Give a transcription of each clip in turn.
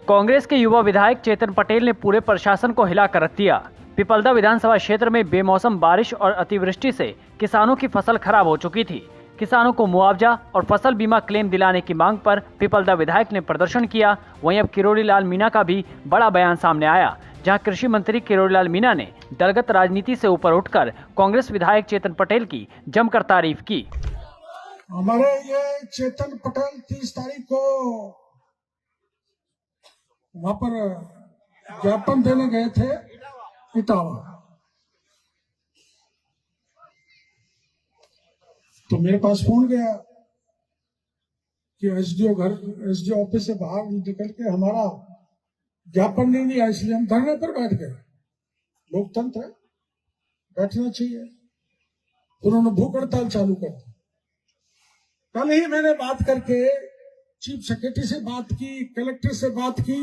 कांग्रेस के युवा विधायक चेतन पटेल ने पूरे प्रशासन को हिलाकर रख दिया। पिपलदा विधानसभा क्षेत्र में बेमौसम बारिश और अतिवृष्टि से किसानों की फसल खराब हो चुकी थी। किसानों को मुआवजा और फसल बीमा क्लेम दिलाने की मांग पर पिपलदा विधायक ने प्रदर्शन किया। वहीं अब किरोड़ी लाल मीणा का भी बड़ा बयान सामने आया, जहां कृषि मंत्री किरोड़ी लाल मीणा ने दलगत राजनीति से ऊपर उठकर कांग्रेस विधायक चेतन पटेल की जमकर तारीफ की। हमारे ये चेतन पटेल 30 तारीख को वहां पर ज्ञापन देने गए थे इटावा, तो मेरे पास फोन गया कि एसडीओ ऑफिस से बाहर निकल के हमारा ज्ञापन नहीं दिया, इसलिए हम धरने पर बैठ गए। लोकतंत्र है, बैठना चाहिए। उन्होंने भूख हड़ताल चालू कर दी। कल ही मैंने बात करके चीफ सेक्रेटरी से बात की, कलेक्टर से बात की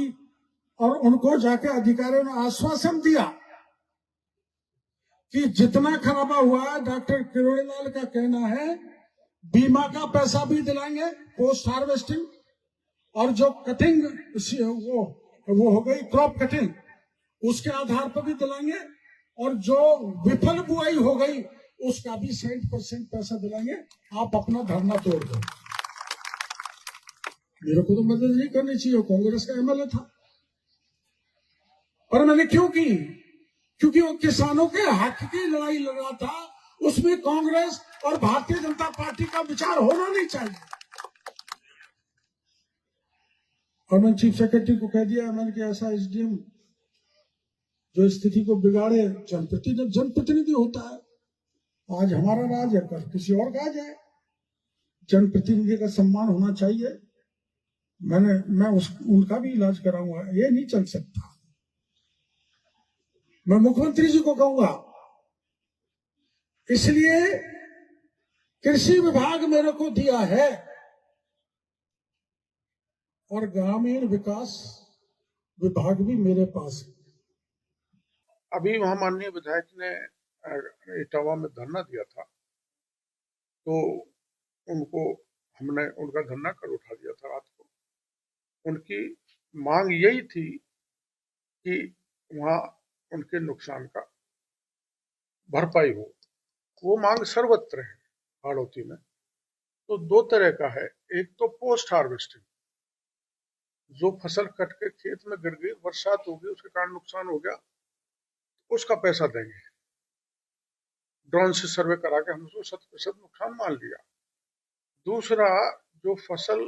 और उनको जाके अधिकारियों ने आश्वासन दिया कि जितना खराबा हुआ, डॉक्टर किरोड़ी लाल का कहना है बीमा का पैसा भी दिलाएंगे, पोस्ट हार्वेस्टिंग, और जो कटिंग वो हो गई क्रॉप कटिंग, उसके आधार पर भी दिलाएंगे, और जो विफल बुआई हो गई उसका भी 60% पैसा दिलाएंगे। आप अपना धरना तोड़ दो। मेरे को तो मदद नहीं करनी चाहिए, कांग्रेस का एमएलए था, पर मैंने क्यों की? क्योंकि वो किसानों के हक की लड़ाई लड़ रहा था। उसमें कांग्रेस और भारतीय जनता पार्टी का विचार होना नहीं चाहिए। और मैंने चीफ सेक्रेटरी को कह दिया, मैंने कि ऐसा एसडीएम जो स्थिति को बिगाड़े, जनप्रतिनिधि होता है। आज हमारा राज है, कल किसी और का जाए। जनप्रतिनिधि का सम्मान होना चाहिए। मैं उनका भी इलाज कराऊंगा, ये नहीं चल सकता। मैं मुख्यमंत्री जी को कहूंगा, इसलिए कृषि विभाग मेरे को दिया है और ग्रामीण विकास विभाग भी मेरे पास है। अभी वहां माननीय विधायक ने इटावा में धरना दिया था, तो हमने उनका धरना कर उठा दिया था रात को। उनकी मांग यही थी कि वहां उनके नुकसान का भरपाई हो। वो मांग सर्वत्र है हाड़ौती में। तो दो तरह का है, एक तो पोस्ट हार्वेस्टिंग, जो फसल कट के खेत में गिर गई, बरसात हो गई, उसके कारण नुकसान हो गया, उसका पैसा देंगे। ड्रोन से सर्वे करा के हमने 100% नुकसान मान लिया। दूसरा, जो फसल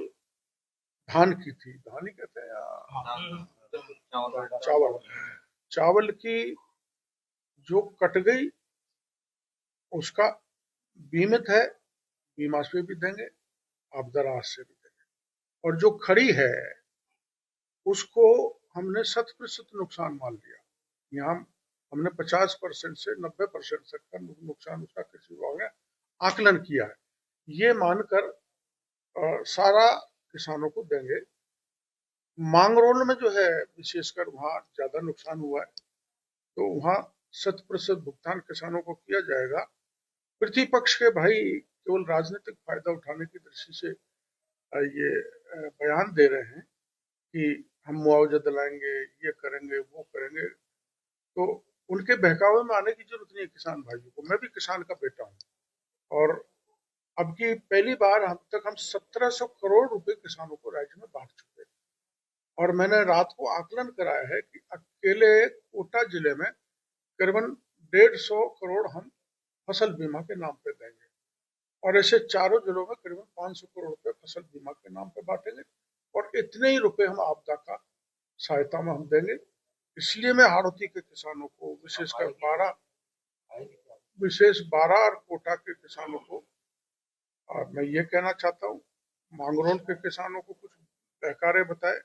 धान की थी, धान ही कहते हैं, चावल की जो कट गई उसका बीमित है, बीमा से भी देंगे, आपदा राहत से भी देंगे। और जो खड़ी है उसको हमने 100% नुकसान मान लिया। यहाँ हमने 50% से 90% तक का नुकसान उसका कृषि विभाग ने आकलन किया है। ये मानकर सारा किसानों को देंगे। मांगरोल में जो है विशेषकर वहां ज्यादा नुकसान हुआ है, तो वहां 100% भुगतान किसानों को किया जाएगा। प्रतिपक्ष के भाई केवल राजनीतिक फायदा उठाने की दृष्टि से ये बयान दे रहे हैं कि हम मुआवजा दिलाएंगे, ये करेंगे, वो करेंगे। तो उनके बहकावे में आने की जरूरत नहीं है किसान भाइयों को। मैं भी किसान का बेटा हूँ और अब की पहली बार अब तक हम 1700 करोड़ रुपए किसानों को राज्य में बांट चुके हैं। और मैंने रात को आकलन कराया है कि अकेले कोटा जिले में करीबन 150 करोड़ हम फसल बीमा के नाम पे देंगे, और ऐसे चारों जिलों में करीबन 500 करोड़ रुपए फसल बीमा के नाम पे बांटेंगे, और इतने ही रुपए हम आपदा का सहायता में हम देंगे। इसलिए मैं हाड़ौती के किसानों को विशेषकर 12 और कोटा के किसानों को मैं ये कहना चाहता हूँ, मांगरोल के किसानों को कुछ बहकारे बताए,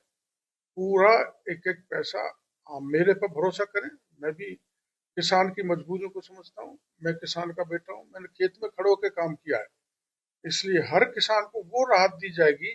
पूरा एक एक पैसा मेरे पर भरोसा करें। मैं भी किसान की मजबूरियों को समझता हूँ, मैं किसान का बेटा हूँ, मैंने खेत में खड़े होकर काम किया है। इसलिए हर किसान को वो राहत दी जाएगी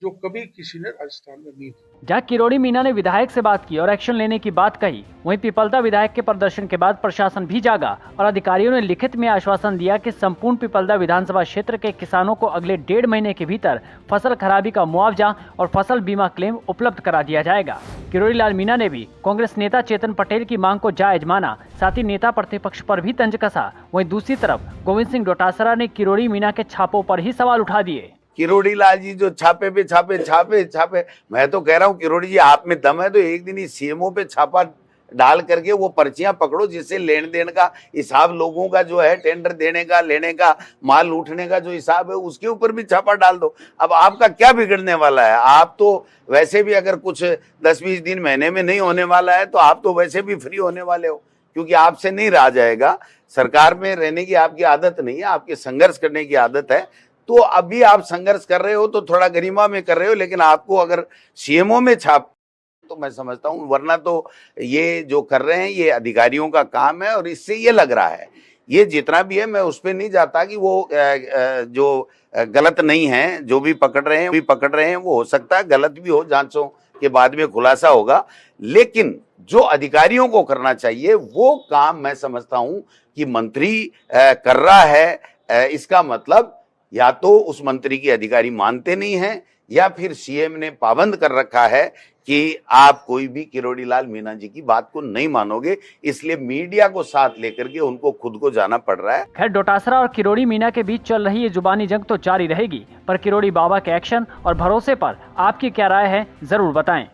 जो कभी किसी ने राजस्थान में नहीं थी। जहां किरोड़ी मीना ने विधायक से बात की और एक्शन लेने की बात कही, वहीं पिपलदा विधायक के प्रदर्शन के बाद प्रशासन भी जागा और अधिकारियों ने लिखित में आश्वासन दिया कि संपूर्ण पिपलदा विधानसभा क्षेत्र के किसानों को अगले 1.5 महीने के भीतर फसल खराबी का मुआवजा और फसल बीमा क्लेम उपलब्ध करा दिया जाएगा। किरोड़ी लाल मीना ने भी कांग्रेस नेता चेतन पटेल की मांग को जायज माना, साथ ही नेता प्रतिपक्ष पर भी तंज कसा। वहीं दूसरी तरफ गोविंद सिंह डोटासरा ने किरोड़ी मीना के छापों पर ही सवाल उठा दिए। किरोड़ी लाल जी जो छापे पे छापे, मैं तो कह रहा हूँ किरोड़ी जी आप में दम है तो एक दिन ही सीएमओ पे छापा डाल करके वो पर्चियां पकड़ो, जिससे लेन देन का हिसाब, लोगों का जो है टेंडर देने का, लेने का, माल लूटने का जो हिसाब है उसके ऊपर भी छापा डाल दो। अब आपका क्या बिगड़ने वाला है? आप तो वैसे भी अगर कुछ 10-20 दिन महीने में नहीं होने वाला है तो आप तो वैसे भी फ्री होने वाले हो, क्योंकि आपसे नहीं रहा जाएगा। सरकार में रहने की आपकी आदत नहीं है, आपकी संघर्ष करने की आदत है। तो अभी आप संघर्ष कर रहे हो तो थोड़ा गरिमा में कर रहे हो, लेकिन आपको अगर सीएमओ में छाप तो मैं समझता हूं, वरना तो ये जो कर रहे हैं ये अधिकारियों का काम है। और इससे ये लग रहा है, ये जितना भी है मैं उस पर नहीं जाता कि वो जो गलत नहीं है, जो भी पकड़ रहे हैं वो हो सकता है गलत भी हो, जांचों के बाद में खुलासा होगा। लेकिन जो अधिकारियों को करना चाहिए वो काम मैं समझता हूं कि मंत्री कर रहा है। इसका मतलब या तो उस मंत्री की अधिकारी मानते नहीं हैं या फिर सीएम ने पाबंद कर रखा है कि आप कोई भी किरोड़ी लाल मीना जी की बात को नहीं मानोगे, इसलिए मीडिया को साथ लेकर के उनको खुद को जाना पड़ रहा है। खैर, डोटासरा और किरोड़ी मीना के बीच चल रही ये जुबानी जंग तो जारी रहेगी, पर किरोड़ी बाबा के एक्शन और भरोसे पर आपकी क्या राय है, जरूर बताएं।